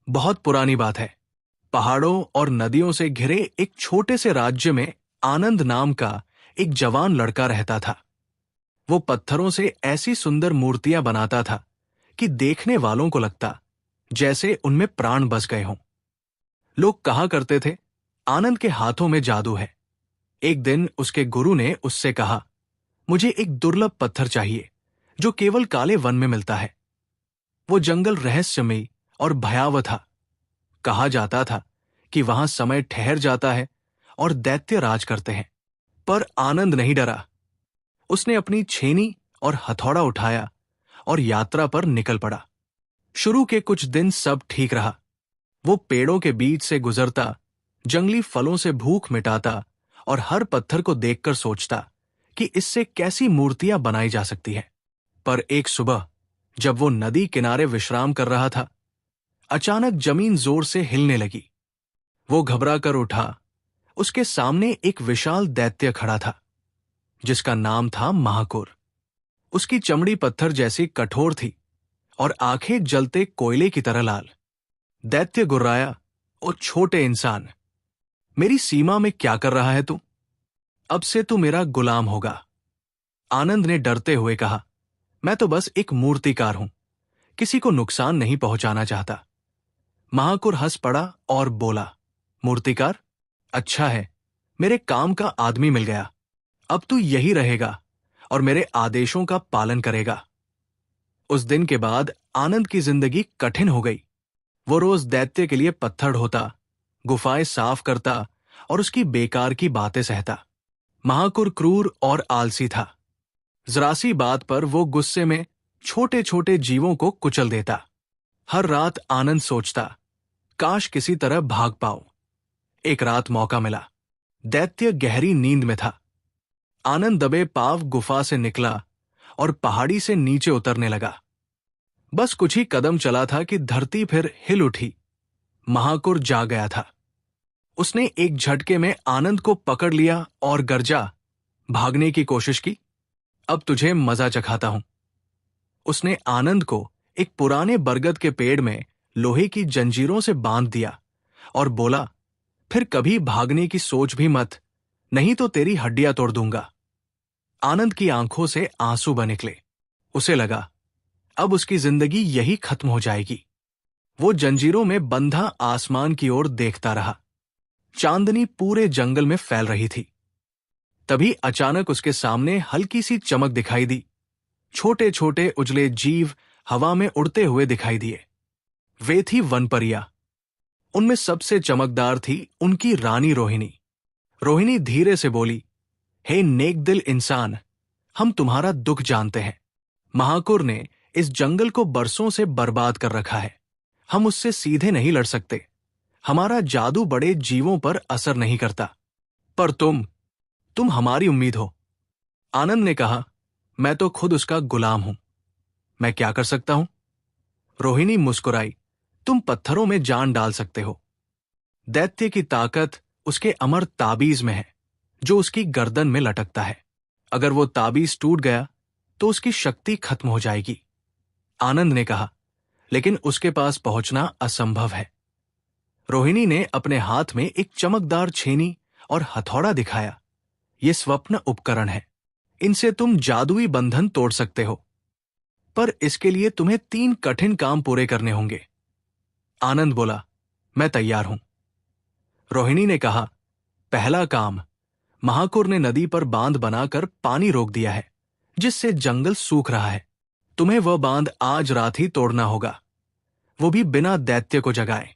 बहुत पुरानी बात है। पहाड़ों और नदियों से घिरे एक छोटे से राज्य में आनंद नाम का एक जवान लड़का रहता था। वो पत्थरों से ऐसी सुंदर मूर्तियां बनाता था कि देखने वालों को लगता जैसे उनमें प्राण बस गए हों। लोग कहा करते थे, आनंद के हाथों में जादू है। एक दिन उसके गुरु ने उससे कहा, मुझे एक दुर्लभ पत्थर चाहिए जो केवल काले वन में मिलता है। वो जंगल रहस्यमयी और भयावह था। कहा जाता था कि वहां समय ठहर जाता है और दैत्य राज करते हैं। पर आनंद नहीं डरा। उसने अपनी छेनी और हथौड़ा उठाया और यात्रा पर निकल पड़ा। शुरू के कुछ दिन सब ठीक रहा। वो पेड़ों के बीच से गुजरता, जंगली फलों से भूख मिटाता और हर पत्थर को देखकर सोचता कि इससे कैसी मूर्तियां बनाई जा सकती हैं। पर एक सुबह जब वो नदी किनारे विश्राम कर रहा था, अचानक जमीन जोर से हिलने लगी। वो घबरा कर उठा। उसके सामने एक विशाल दैत्य खड़ा था जिसका नाम था महाकुर। उसकी चमड़ी पत्थर जैसी कठोर थी और आंखें जलते कोयले की तरह लाल। दैत्य गुर्राया, ओ छोटे इंसान, मेरी सीमा में क्या कर रहा है तू? अब से तू मेरा गुलाम होगा। आनंद ने डरते हुए कहा, मैं तो बस एक मूर्तिकार हूं, किसी को नुकसान नहीं पहुंचाना चाहता। महाकुर हंस पड़ा और बोला, मूर्तिकार? अच्छा है, मेरे काम का आदमी मिल गया। अब तू यही रहेगा और मेरे आदेशों का पालन करेगा। उस दिन के बाद आनंद की जिंदगी कठिन हो गई। वो रोज दैत्य के लिए पत्थर ढोता, गुफाएं साफ करता और उसकी बेकार की बातें सहता। महाकुर क्रूर और आलसी था। जरा सी बात पर वो गुस्से में छोटे छोटे जीवों को कुचल देता। हर रात आनंद सोचता, काश किसी तरह भाग पाऊं। एक रात मौका मिला। दैत्य गहरी नींद में था। आनंद दबे पांव गुफा से निकला और पहाड़ी से नीचे उतरने लगा। बस कुछ ही कदम चला था कि धरती फिर हिल उठी। महाकुर जाग गया था। उसने एक झटके में आनंद को पकड़ लिया और गर्जा, भागने की कोशिश की। अब तुझे मजा चखाता हूं। उसने आनंद को एक पुराने बरगद के पेड़ में लोहे की जंजीरों से बांध दिया और बोला, फिर कभी भागने की सोच भी मत, नहीं तो तेरी हड्डियां तोड़ दूंगा। आनंद की आंखों से आंसू बह निकले। उसे लगा अब उसकी जिंदगी यही खत्म हो जाएगी। वो जंजीरों में बंधा आसमान की ओर देखता रहा। चांदनी पूरे जंगल में फैल रही थी। तभी अचानक उसके सामने हल्की सी चमक दिखाई दी। छोटे छोटे उजले जीव हवा में उड़ते हुए दिखाई दिए। वे थी वनपरियां। उनमें सबसे चमकदार थी उनकी रानी रोहिणी। रोहिणी धीरे से बोली, हे नेक दिल इंसान, हम तुम्हारा दुख जानते हैं। महाकुर ने इस जंगल को बरसों से बर्बाद कर रखा है। हम उससे सीधे नहीं लड़ सकते। हमारा जादू बड़े जीवों पर असर नहीं करता। पर तुम हमारी उम्मीद हो। आनंद ने कहा, मैं तो खुद उसका गुलाम हूं। मैं क्या कर सकता हूं? रोहिणी मुस्कुराई, तुम पत्थरों में जान डाल सकते हो। दैत्य की ताकत उसके अमर ताबीज में है जो उसकी गर्दन में लटकता है। अगर वो ताबीज टूट गया तो उसकी शक्ति खत्म हो जाएगी। आनंद ने कहा, लेकिन उसके पास पहुंचना असंभव है। रोहिणी ने अपने हाथ में एक चमकदार छेनी और हथौड़ा दिखाया। ये स्वप्न उपकरण है। इनसे तुम जादुई बंधन तोड़ सकते हो, पर इसके लिए तुम्हें 3 कठिन काम पूरे करने होंगे। आनंद बोला, मैं तैयार हूं। रोहिणी ने कहा, पहला काम, महाकुर ने नदी पर बांध बनाकर पानी रोक दिया है जिससे जंगल सूख रहा है। तुम्हें वह बांध आज रात ही तोड़ना होगा, वो भी बिना दैत्य को जगाए।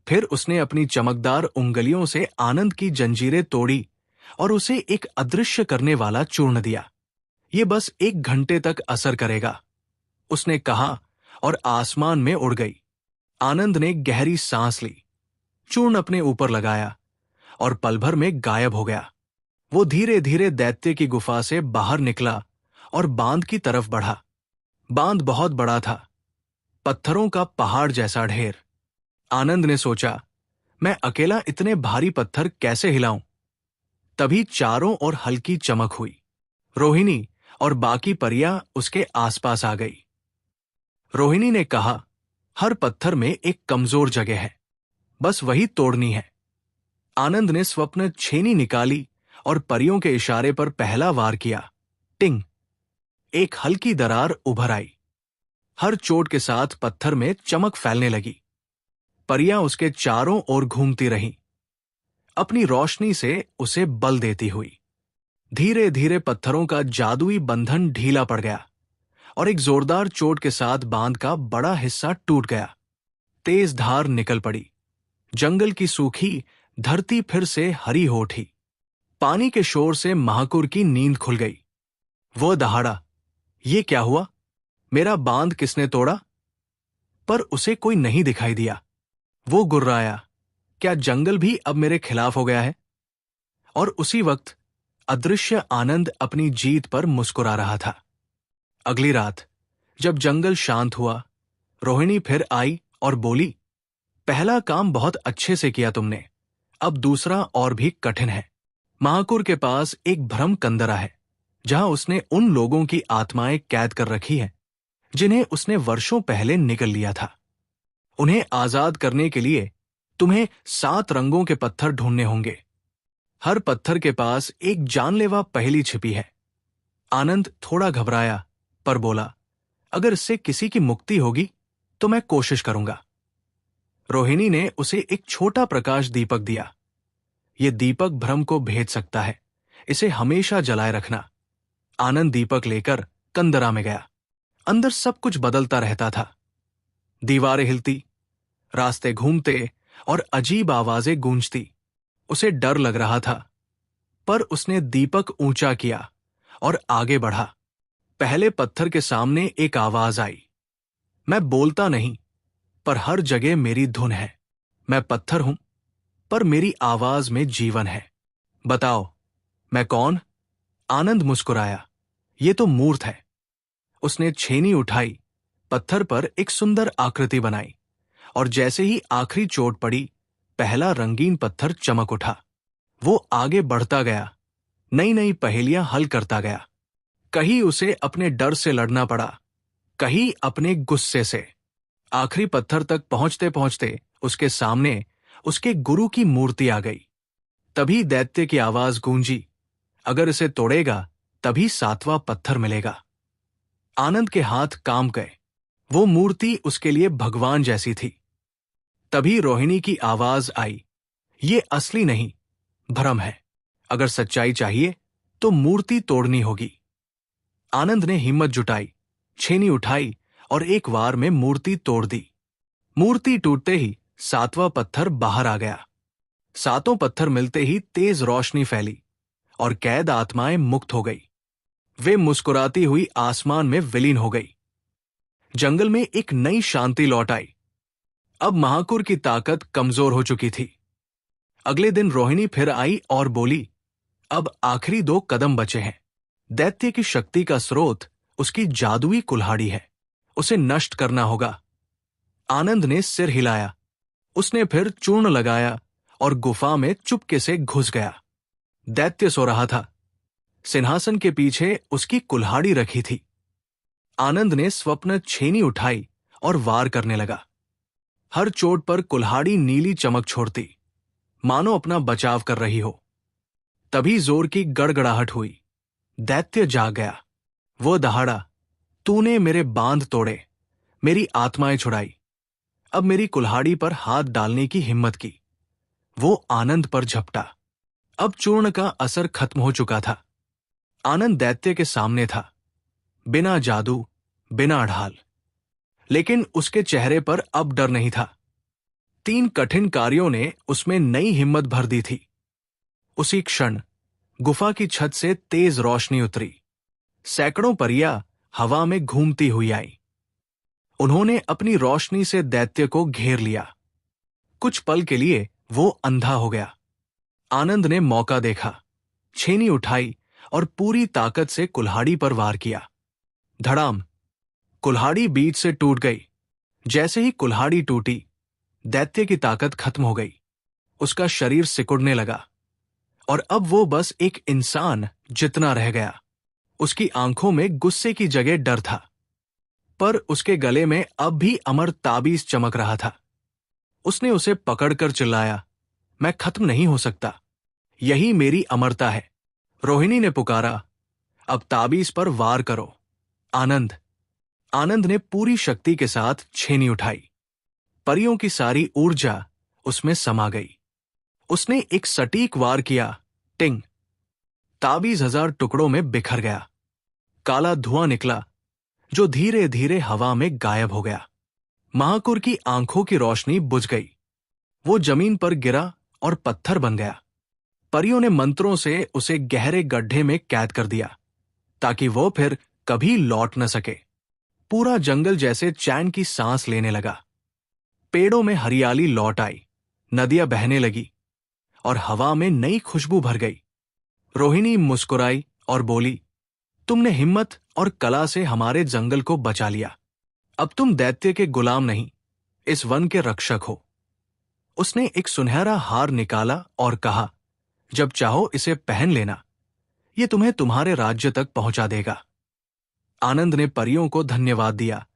फिर उसने अपनी चमकदार उंगलियों से आनंद की जंजीरें तोड़ी और उसे एक अदृश्य करने वाला चूर्ण दिया। ये बस 1 घंटे तक असर करेगा, उसने कहा और आसमान में उड़ गई। आनंद ने गहरी सांस ली, चूर्ण अपने ऊपर लगाया और पल भर में गायब हो गया। वो धीरे धीरे दैत्य की गुफा से बाहर निकला और बांध की तरफ बढ़ा। बांध बहुत बड़ा था, पत्थरों का पहाड़ जैसा ढेर। आनंद ने सोचा, मैं अकेला इतने भारी पत्थर कैसे हिलाऊं? तभी चारों ओर हल्की चमक हुई। रोहिणी और बाकी परियां उसके आसपास आ गई। रोहिणी ने कहा, हर पत्थर में एक कमजोर जगह है, बस वही तोड़नी है। आनंद ने स्वप्न छेनी निकाली और परियों के इशारे पर पहला वार किया। टिंग! एक हल्की दरार उभर आई। हर चोट के साथ पत्थर में चमक फैलने लगी। परियां उसके चारों ओर घूमती रहीं, अपनी रोशनी से उसे बल देती हुई। धीरे धीरे पत्थरों का जादुई बंधन ढीला पड़ गया और एक जोरदार चोट के साथ बांध का बड़ा हिस्सा टूट गया। तेज धार निकल पड़ी। जंगल की सूखी धरती फिर से हरी हो उठी। पानी के शोर से महाकुर की नींद खुल गई। वो दहाड़ा, ये क्या हुआ? मेरा बांध किसने तोड़ा? पर उसे कोई नहीं दिखाई दिया। वो गुर्राया, क्या जंगल भी अब मेरे खिलाफ हो गया है? और उसी वक्त अदृश्य आनंद अपनी जीत पर मुस्कुरा रहा था। अगली रात जब जंगल शांत हुआ, रोहिणी फिर आई और बोली, पहला काम बहुत अच्छे से किया तुमने, अब दूसरा और भी कठिन है। महाकुर के पास एक भ्रम कंदरा है, जहां उसने उन लोगों की आत्माएं कैद कर रखी हैं जिन्हें उसने वर्षों पहले निगल लिया था। उन्हें आजाद करने के लिए तुम्हें 7 रंगों के पत्थर ढूंढने होंगे। हर पत्थर के पास एक जानलेवा पहेली छिपी है। आनंद थोड़ा घबराया, पर बोला, अगर इससे किसी की मुक्ति होगी तो मैं कोशिश करूंगा। रोहिणी ने उसे एक छोटा प्रकाश दीपक दिया। यह दीपक भ्रम को भेद सकता है, इसे हमेशा जलाए रखना। आनंद दीपक लेकर कंदरा में गया। अंदर सब कुछ बदलता रहता था। दीवारें हिलती, रास्ते घूमते और अजीब आवाजें गूंजती। उसे डर लग रहा था, पर उसने दीपक ऊंचा किया और आगे बढ़ा। पहले पत्थर के सामने एक आवाज आई, मैं बोलता नहीं, पर हर जगह मेरी धुन है। मैं पत्थर हूं, पर मेरी आवाज में जीवन है। बताओ, मैं कौन? आनंद मुस्कुराया, ये तो मूर्त है। उसने छेनी उठाई, पत्थर पर एक सुंदर आकृति बनाई, और जैसे ही आखिरी चोट पड़ी, पहला रंगीन पत्थर चमक उठा। वो आगे बढ़ता गया, नई नई पहेलियां हल करता गया। कहीं उसे अपने डर से लड़ना पड़ा, कहीं अपने गुस्से से। आखिरी पत्थर तक पहुंचते पहुंचते उसके सामने उसके गुरु की मूर्ति आ गई। तभी दैत्य की आवाज गूंजी, अगर इसे तोड़ेगा तभी 7वां पत्थर मिलेगा। आनंद के हाथ काम गए। वो मूर्ति उसके लिए भगवान जैसी थी। तभी रोहिणी की आवाज आई, ये असली नहीं, भ्रम है। अगर सच्चाई चाहिए तो मूर्ति तोड़नी होगी। आनंद ने हिम्मत जुटाई, छेनी उठाई और एक वार में मूर्ति तोड़ दी। मूर्ति टूटते ही 7वां पत्थर बाहर आ गया। 7 पत्थर मिलते ही तेज रोशनी फैली और कैद आत्माएं मुक्त हो गई। वे मुस्कुराती हुई आसमान में विलीन हो गई। जंगल में एक नई शांति लौट आई। अब महाकुर की ताकत कमजोर हो चुकी थी। अगले दिन रोहिणी फिर आई और बोली, अब आखिरी 2 कदम बचे हैं। दैत्य की शक्ति का स्रोत उसकी जादुई कुल्हाड़ी है, उसे नष्ट करना होगा। आनंद ने सिर हिलाया। उसने फिर चूर्ण लगाया और गुफा में चुपके से घुस गया। दैत्य सो रहा था। सिंहासन के पीछे उसकी कुल्हाड़ी रखी थी। आनंद ने स्वप्न छेनी उठाई और वार करने लगा। हर चोट पर कुल्हाड़ी नीली चमक छोड़ती, मानो अपना बचाव कर रही हो। तभी जोर की गड़गड़ाहट हुई। दैत्य जाग गया। वो दहाड़ा, तूने मेरे बांध तोड़े, मेरी आत्माएं छुड़ाई, अब मेरी कुल्हाड़ी पर हाथ डालने की हिम्मत की। वो आनंद पर झपटा। अब चूर्ण का असर खत्म हो चुका था। आनंद दैत्य के सामने था, बिना जादू, बिना ढाल। लेकिन उसके चेहरे पर अब डर नहीं था। 3 कठिन कार्यों ने उसमें नई हिम्मत भर दी थी। उसी क्षण गुफा की छत से तेज रोशनी उतरी। सैकड़ों परियां हवा में घूमती हुई आई। उन्होंने अपनी रोशनी से दैत्य को घेर लिया। कुछ पल के लिए वो अंधा हो गया। आनंद ने मौका देखा, छेनी उठाई और पूरी ताकत से कुल्हाड़ी पर वार किया। धड़ाम! कुल्हाड़ी बीच से टूट गई। जैसे ही कुल्हाड़ी टूटी, दैत्य की ताकत खत्म हो गई। उसका शरीर सिकुड़ने लगा और अब वो बस एक इंसान जितना रह गया। उसकी आंखों में गुस्से की जगह डर था। पर उसके गले में अब भी अमर ताबीज चमक रहा था। उसने उसे पकड़कर चिल्लाया, मैं खत्म नहीं हो सकता, यही मेरी अमरता है। रोहिणी ने पुकारा, अब ताबीज पर वार करो। आनंद। आनंद ने पूरी शक्ति के साथ छेनी उठाई। परियों की सारी ऊर्जा उसमें समा गई। उसने एक सटीक वार किया। टिंग। ताबीज 1000 टुकड़ों में बिखर गया। काला धुआं निकला जो धीरे धीरे हवा में गायब हो गया। महाकुर की आंखों की रोशनी बुझ गई। वो जमीन पर गिरा और पत्थर बन गया। परियों ने मंत्रों से उसे गहरे गड्ढे में कैद कर दिया ताकि वो फिर कभी लौट न सके। पूरा जंगल जैसे चैन की सांस लेने लगा। पेड़ों में हरियाली लौट आई, नदियां बहने लगी और हवा में नई खुशबू भर गई। रोहिणी मुस्कुराई और बोली, तुमने हिम्मत और कला से हमारे जंगल को बचा लिया। अब तुम दैत्य के गुलाम नहीं, इस वन के रक्षक हो। उसने एक सुनहरा हार निकाला और कहा, जब चाहो इसे पहन लेना, ये तुम्हें तुम्हारे राज्य तक पहुंचा देगा। आनंद ने परियों को धन्यवाद दिया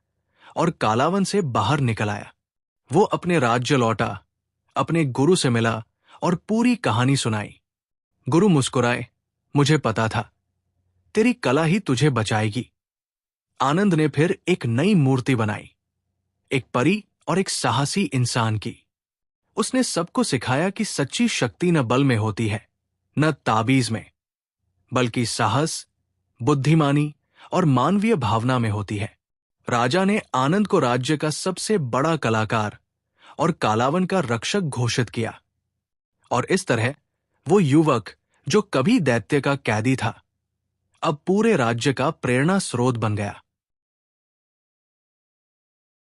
और कालावन से बाहर निकल आया। वो अपने राज्य लौटा, अपने गुरु से मिला और पूरी कहानी सुनाई। गुरु मुस्कुराए, मुझे पता था, तेरी कला ही तुझे बचाएगी। आनंद ने फिर एक नई मूर्ति बनाई, एक परी और एक साहसी इंसान की। उसने सबको सिखाया कि सच्ची शक्ति न बल में होती है, न ताबीज में, बल्कि साहस, बुद्धिमानी और मानवीय भावना में होती है। राजा ने आनंद को राज्य का सबसे बड़ा कलाकार और कालावन का रक्षक घोषित किया। और इस तरह वो युवक जो कभी दैत्य का कैदी था, अब पूरे राज्य का प्रेरणा स्रोत बन गया।